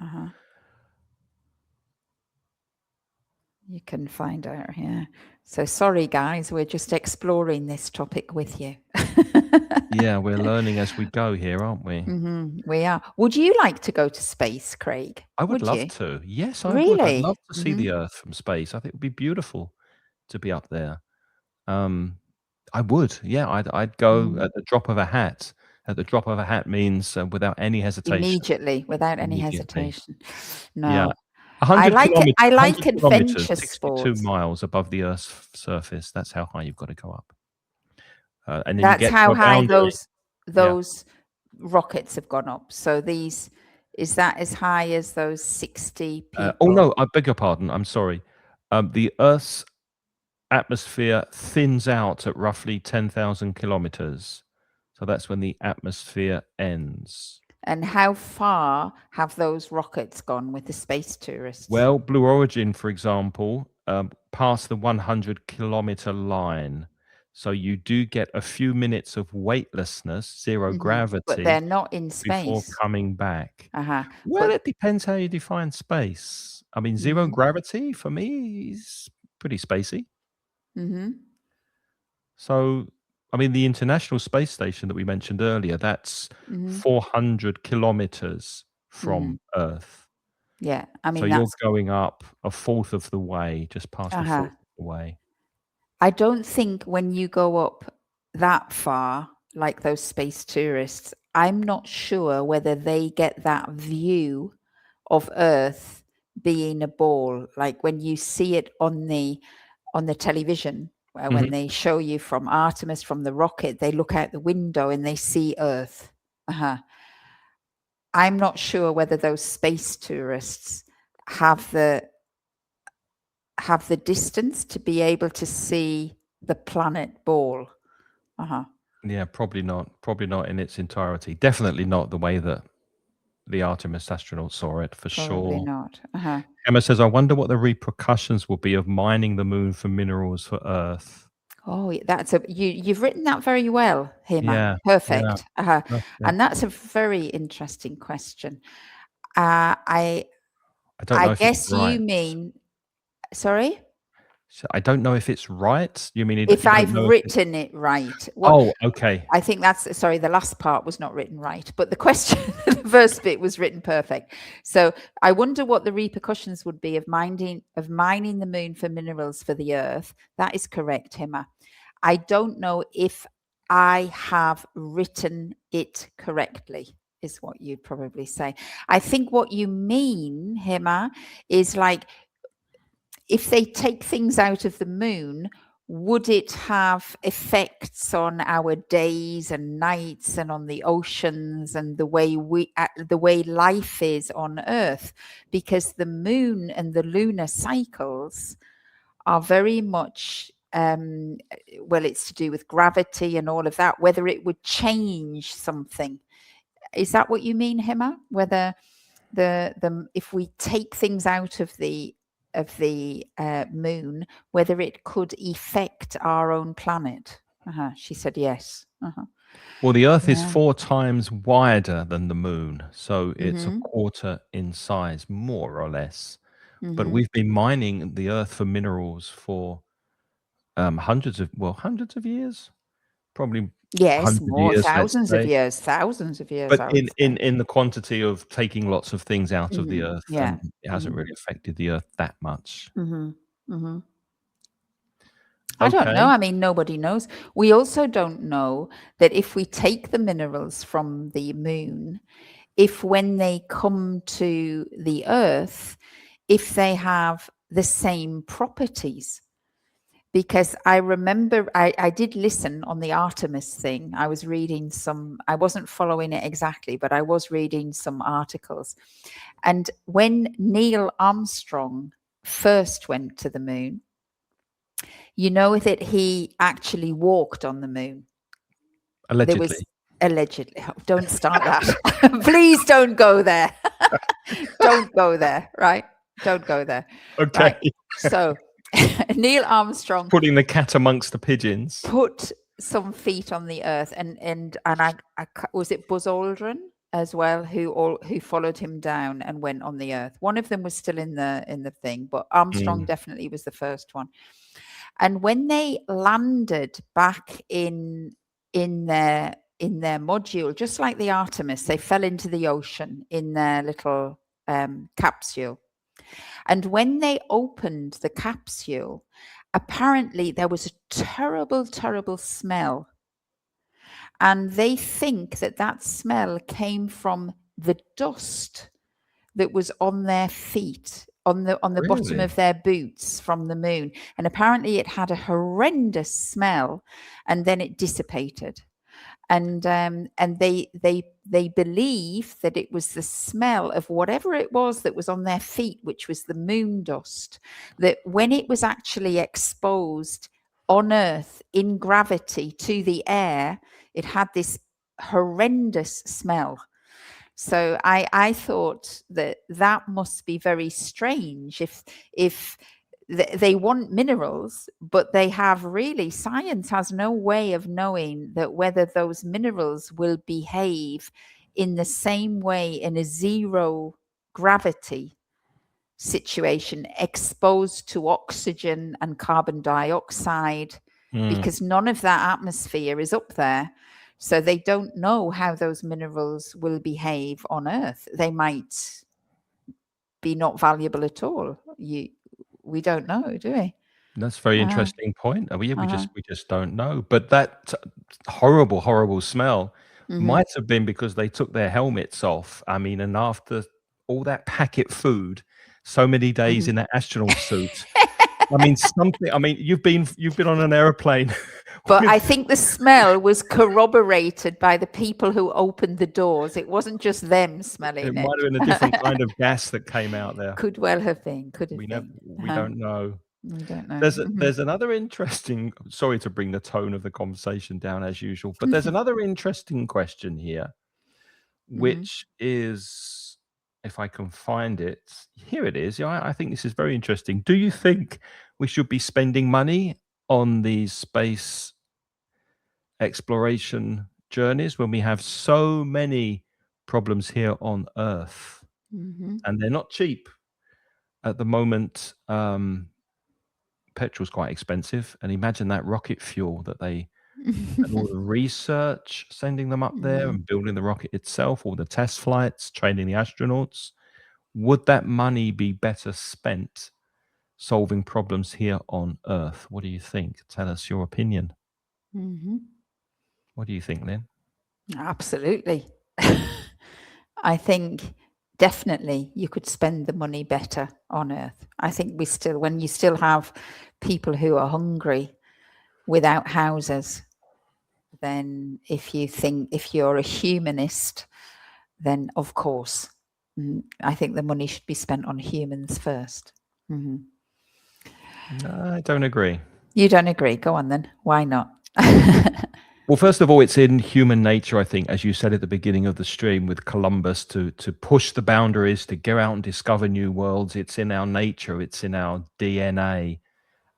Uh-huh. You can find out, yeah. So sorry, guys, we're just exploring this topic with you. Yeah, we're learning as we go here, aren't we? We are. Would you like to go to space, Craig? I would love you? to. Yes, I would. I'd Really? love to see the Earth from space. I think it would be beautiful to be up there. I would. Yeah, I'd go at the drop of a hat. At the drop of a hat means without any hesitation. Immediately, without any Immediately. hesitation. Yeah. No. 100 kilometers, I 100 like kilometers, adventure 62 sports. miles above the Earth's surface. That's how high you've got to go up. And then you That's get to how a high boundary. those rockets have gone up. So is that as high as those 60 people? Oh no, I beg your pardon. I'm sorry. The Earth's atmosphere thins out at roughly 10,000 kilometers. So that's when the atmosphere ends. And how far have those rockets gone with the space tourists? Well, Blue Origin, for example, passed the 100-kilometer line. So you do get a few minutes of weightlessness, 0 gravity, but they're not in before space. coming back. Uh-huh. Well, it depends how you define space. I mean, 0 gravity for me is pretty spacey. So, I mean, the International Space Station that we mentioned earlier, that's 400 kilometers from Earth. Yeah, I mean, So you're going up a fourth of the way, just past a fourth of the way. I don't think when you go up that far, like those space tourists, I'm not sure whether they get that view of Earth being a ball, like when you see it on the television, when they show you from Artemis, from the rocket, they look out the window and they see Earth. I'm not sure whether those space tourists have the distance to be able to see the planet ball. Yeah, probably not. Probably not in its entirety. Definitely not the way that the Artemis astronauts saw it, for Probably sure. not. Emma says, I wonder what the repercussions will be of mining the moon for minerals for Earth. Oh, that's you've written that very well, Hema. Yeah. Perfect. Yeah. And that's a very interesting question. I don't know if guess it's right. you mean, sorry? So I don't know if it's right. You mean If I've written it right? Oh, okay. I think that's, sorry, the last part was not written right, but the question, the first bit was written perfect. So I wonder what the repercussions would be of mining the moon for minerals for the Earth. That is correct, Hema. I don't know if I have written it correctly, is what you'd probably say. I think what you mean, Hema, is like, if they take things out of the moon, would it have effects on our days and nights and on the oceans and the way life is on Earth? Because the moon and the lunar cycles are very much, well, it's to do with gravity and all of that, whether it would change something. Is that what you mean, Hema? Whether if we take things out of the moon, whether it could affect our own planet. She said yes. Well, the Earth is Yeah. 4 times wider than the moon, so it's a Mhm. quarter in size, more or less. But Mhm. we've been mining the Earth for minerals for hundreds of years, probably Yes, 100 more years, let's thousands of say. years, But I would in say. the quantity of taking lots of things out of the Mhm. Earth, Yeah. and it hasn't really affected the Earth that much. Mhm. Mhm. I don't know. Okay. I mean, nobody knows. We also don't know that if we take the minerals from the moon, if when they come to the Earth, if they have the same properties. Because I remember I did listen on the Artemis thing. I was reading I wasn't following it exactly, but I was reading some articles. And when Neil Armstrong first went to the moon, you know that he actually walked on the moon. There was Allegedly. oh, don't start that. Please don't go there. Don't go there, right? Don't go there. Okay. Right. So Neil Armstrong Putting the cat amongst the pigeons. put some feet on the earth, and I was it Buzz Aldrin as well who followed him down and went on the earth. One of them was still in the thing, but Armstrong definitely was the first one. And when they landed back in their module, just like the Artemis, they fell into the ocean in their little capsule. And when they opened the capsule, apparently there was a terrible, terrible smell. And they think that smell came from the dust that was on their feet, on the bottom Really? of their boots from the moon. And apparently it had a horrendous smell, and then it dissipated. And they believe that it was the smell of whatever it was that was on their feet, which was the moon dust, that when it was actually exposed on Earth in gravity to the air, it had this horrendous smell. So I thought that must be very strange if they want minerals, but they have really, science has no way of knowing that whether those minerals will behave in the same way in a zero gravity situation exposed to oxygen and carbon dioxide, because none of that atmosphere is up there. So they don't know how those minerals will behave on Earth. They might be not valuable at all. We don't know, do we? That's a very interesting point. We just don't know. But that horrible smell might have been because they took their helmets off. I mean, and after all that packet food, so many days in that astronaut suit. I mean, you've been on an airplane. But I think the smell was corroborated by the people who opened the doors. It wasn't just them smelling It might have been a different kind of gas that came out there. Could well have been. We don't know. We don't know. There's another interesting. Sorry to bring the tone of the conversation down as usual, but there's another interesting question here, which is, if I can find it, here it is. Yeah, I think this is very interesting. Do you think we should be spending money on these space exploration journeys when we have so many problems here on Earth, and they're not cheap at the moment? Petrol's quite expensive, and imagine that rocket fuel that and all the research, sending them up there and building the rocket itself, all the test flights, training the astronauts. Would that money be better spent solving problems here on Earth? What do you think? Tell us your opinion. What do you think, Lynne? Absolutely. I think definitely you could spend the money better on Earth. I think when you still have people who are hungry without houses, then if you're a humanist, then of course, I think the money should be spent on humans first. I don't agree. You don't agree? Go on then. Why not? Well, first of all, it's in human nature, I think, as you said at the beginning of the stream with Columbus, to push the boundaries, to go out and discover new worlds. It's in our nature, it's in our DNA.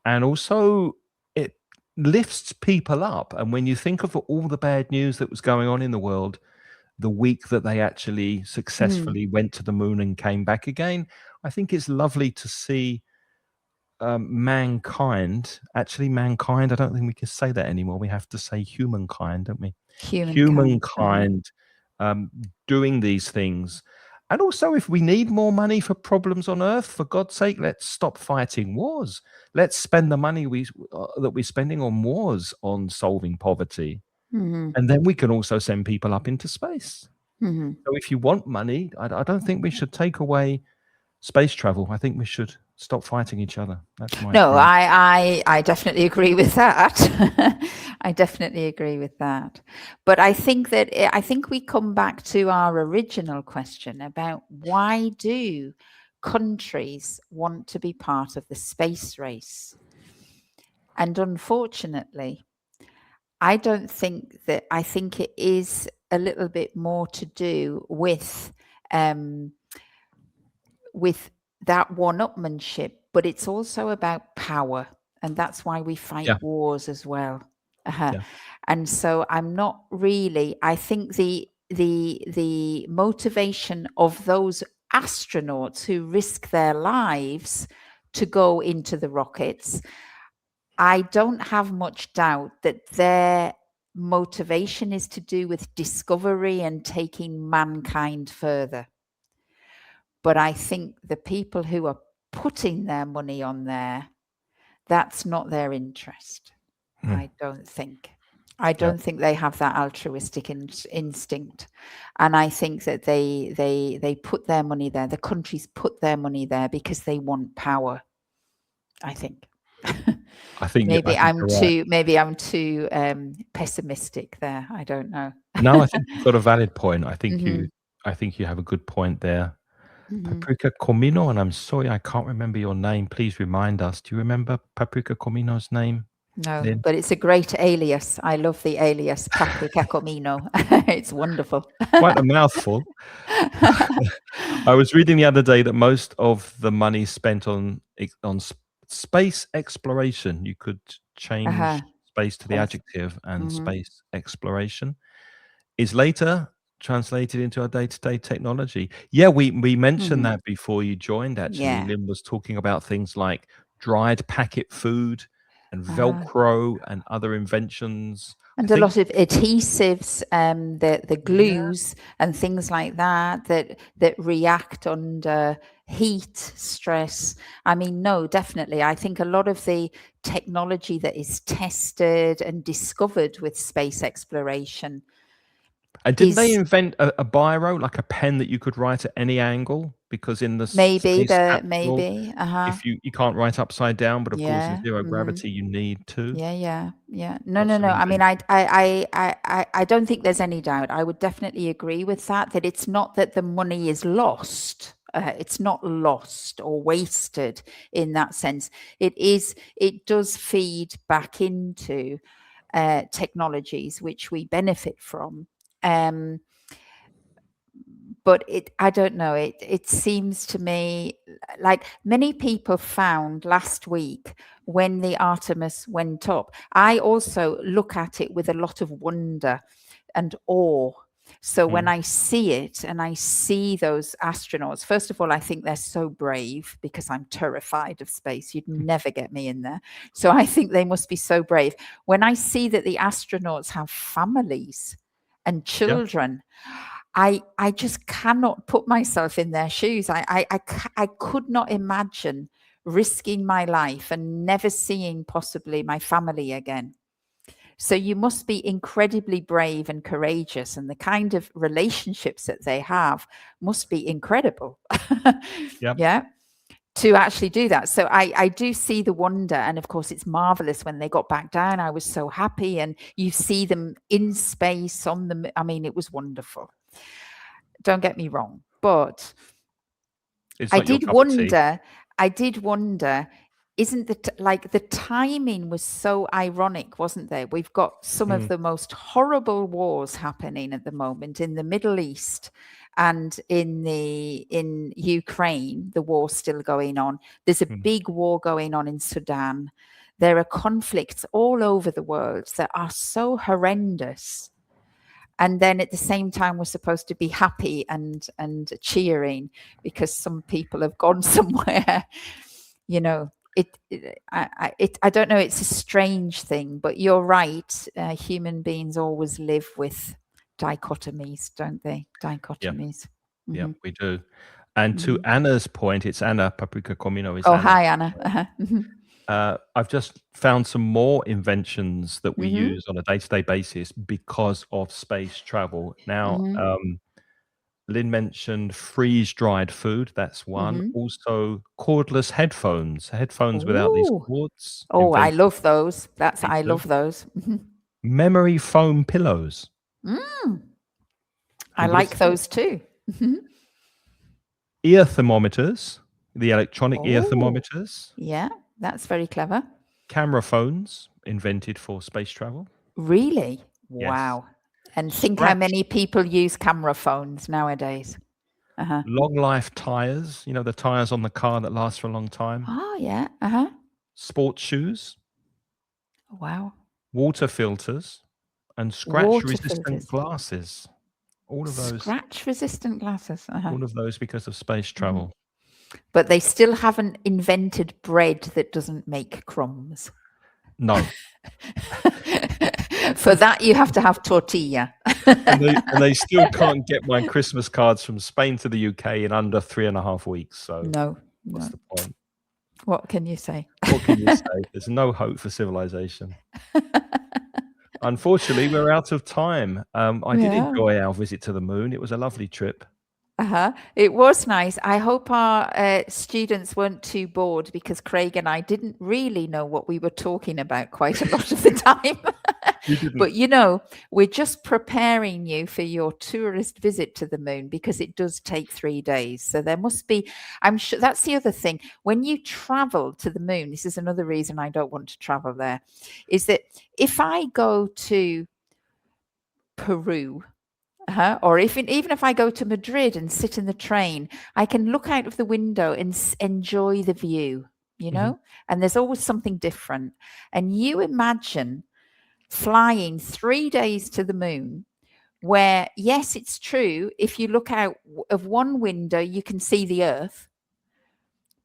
And also, it lifts people up. And when you think of all the bad news that was going on in the world, the week that they actually successfully went to the moon and came back again, I think it's lovely to see mankind, I don't think we can say that anymore. We have to say humankind, don't we? Humankind doing these things. And also, if we need more money for problems on Earth, for God's sake, let's stop fighting wars. Let's spend the money that we're spending on wars on solving poverty. And then we can also send people up into space. So if you want money, I don't think we should take away space travel. I think we should stop fighting each other. That's my No, opinion. I definitely agree with that. I definitely agree with that. But I think we come back to our original question about why do countries want to be part of the space race? And unfortunately, I think it is a little bit more to do with that one-upmanship, but it's also about power, and that's why we fight wars as well. And so I'm not really. I think the motivation of those astronauts who risk their lives to go into the rockets, I don't have much doubt that their motivation is to do with discovery and taking mankind further. But I think the people who are putting their money on there, that's not their interest. I don't think. I don't think they have that altruistic instinct. And I think that they put their money there. The countries put their money there because they want power, I think. I think maybe I'm too pessimistic there. I don't know. No, I think you've got a valid point. I think you have a good point there. Paprika Comino, and I'm sorry I can't remember your name. Please remind us. Do you remember Paprika Comino's name? No, Lynne? but it's a great alias. I love the alias Paprika Comino. It's wonderful. Quite a mouthful. I was reading the other day that most of the money spent on space exploration, you could change space to the adjective, and space exploration is later translated into our day-to-day technology. Yeah, we mentioned that before you joined, actually. Yeah. Lynne was talking about things like dried packet food and Velcro and other inventions. And a lot of adhesives, the glues and things like that react under heat, stress. I mean, no, definitely. I think a lot of the technology that is tested and discovered with space exploration. And didn't they invent a biro, like a pen that you could write at any angle? Because in the maybe, if you can't write upside down, but of course in zero gravity you need to. Yeah. No. I mean, I don't think there's any doubt. I would definitely agree with that it's not that the money is lost. It's not lost or wasted in that sense. It does feed back into technologies which we benefit from. But I don't know, it seems to me like many people found last week when the Artemis went up. I also look at it with a lot of wonder and awe. So when I see it and I see those astronauts, first of all, I think they're so brave because I'm terrified of space. You'd never get me in there. So I think they must be so brave. When I see that the astronauts have families and children, I just cannot put myself in their shoes. I could not imagine risking my life and never seeing possibly my family again. So you must be incredibly brave and courageous, and the kind of relationships that they have must be incredible. Yeah, to actually do that. So I do see the wonder, and of course it's marvelous when they got back down. I was so happy, and you see them in space on the, I mean, it was wonderful. Don't get me wrong, but I did wonder isn't the timing was so ironic, wasn't there? We've got some of the most horrible wars happening at the moment in the Middle East and in Ukraine. The war's still going on. There's a big war going on in Sudan. There are conflicts all over the world that are so horrendous. And then at the same time, we're supposed to be happy and cheering because some people have gone somewhere, you know. I don't know. It's a strange thing, but you're right. Human beings always live with dichotomies, don't they? Dichotomies. Yeah, we do. And to Anna's point, it's Anna Paprika Comino. Oh, Anna. Hi, Anna. I've just found some more inventions that we use on a day-to-day basis because of space travel. Now, Lynne mentioned freeze-dried food. That's one. Also, cordless headphones without these cords. Oh, I love those. I love those. Memory foam pillows. I like those too. Ear thermometers, the electronic ear thermometers. Yeah, that's very clever. Camera phones invented for space travel. Really? Yes. Wow. And think how many people use camera phones nowadays. Long life tires, you know, the tires on the car that last for a long time. Oh, yeah. Sports shoes. Wow. Water filters and scratch-resistant glasses. All of those. Scratch-resistant glasses. All of those because of space travel. But they still haven't invented bread that doesn't make crumbs. No. For that, you have to have tortilla. and they still can't get my Christmas cards from Spain to the UK in under 3.5 weeks. So what's the point? What can you say? What can you say? There's no hope for civilization. Unfortunately, we're out of time. I did enjoy our visit to the moon. It was a lovely trip. It was nice. I hope our students weren't too bored because Craig and I didn't really know what we were talking about quite a lot of the time. But, you know, we're just preparing you for your tourist visit to the moon because it does take 3 days. So there must be, I'm sure that's the other thing. When you travel to the moon, this is another reason I don't want to travel there, is that if I go to Peru, or even if I go to Madrid and sit in the train, I can look out of the window and enjoy the view, you know, and there's always something different. And you imagine flying 3 days to the moon where, yes, it's true. If you look out of one window, you can see the Earth.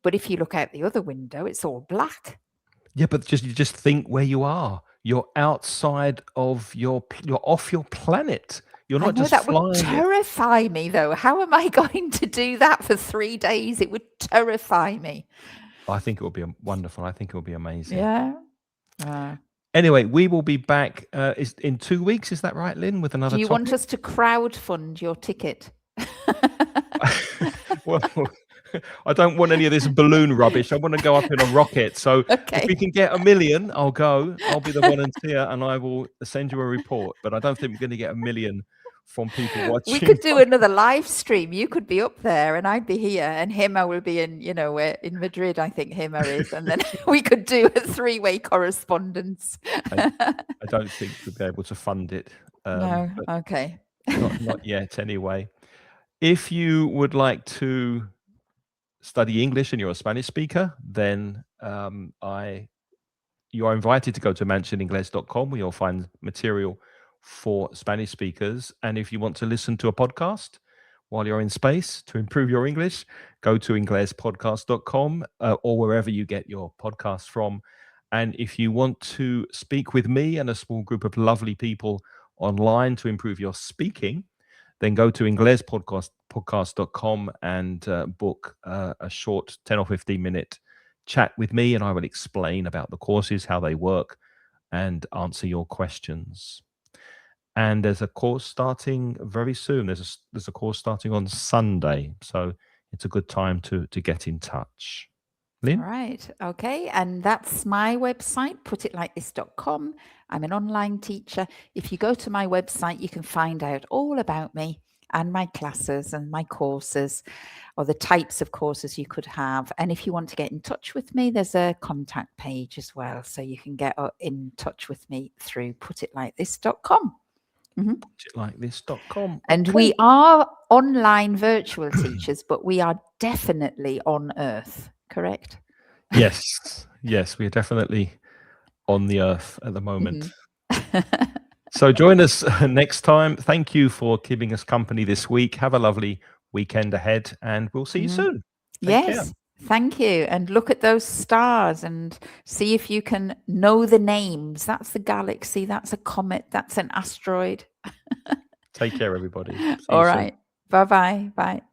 But if you look out the other window, it's all black. Yeah, but you just think where you are. You're outside of you're off your planet. You're not just flying. That would terrify me, though. How am I going to do that for 3 days? It would terrify me. I think it would be wonderful. I think it would be amazing. Yeah. Anyway, we will be back in 2 weeks. Is that right, Lynne? With another. Do you want us to crowdfund your ticket? Well, I don't want any of this balloon rubbish. I want to go up in a rocket. So if we can get 1 million, I'll go. I'll be the volunteer and I will send you a report. But I don't think we're going to get 1 million from people watching. We could do another live stream. You could be up there and I'd be here and Hema will be in, in Madrid, I think Hema is. And then we could do a 3-way correspondence. I don't think we'll be able to fund it. No, okay. Not yet anyway. If you would like to study English and you're a Spanish speaker, then you are invited to go to mansioningles.com where you'll find material for Spanish speakers. And if you want to listen to a podcast while you're in space to improve your English, go to inglespodcast.com or wherever you get your podcasts from. And if you want to speak with me and a small group of lovely people online to improve your speaking, then go to inglespodcast.com and book a short 10 or 15 minute chat with me, and I will explain about the courses, how they work, and answer your questions. And there's a course starting very soon. There's a course starting on Sunday, so it's a good time to get in touch. Lynne? All right. Okay. And that's my website, putitlikethis.com. I'm an online teacher. If you go to my website, you can find out all about me and my classes and my courses, or the types of courses you could have. And if you want to get in touch with me, there's a contact page as well. So you can get in touch with me through putitlikethis.com. Putitlikethis.com. And we are online virtual teachers, but we are definitely on Earth, correct? Yes, we are definitely on the earth at the moment. So join us next time. Thank you for keeping us company this week. Have a lovely weekend ahead, and we'll see you soon. Take care. Thank you. And look at those stars and see if you can know the names. That's a galaxy, that's a comet, that's an asteroid. Take care, everybody. All right. Bye-bye. Bye.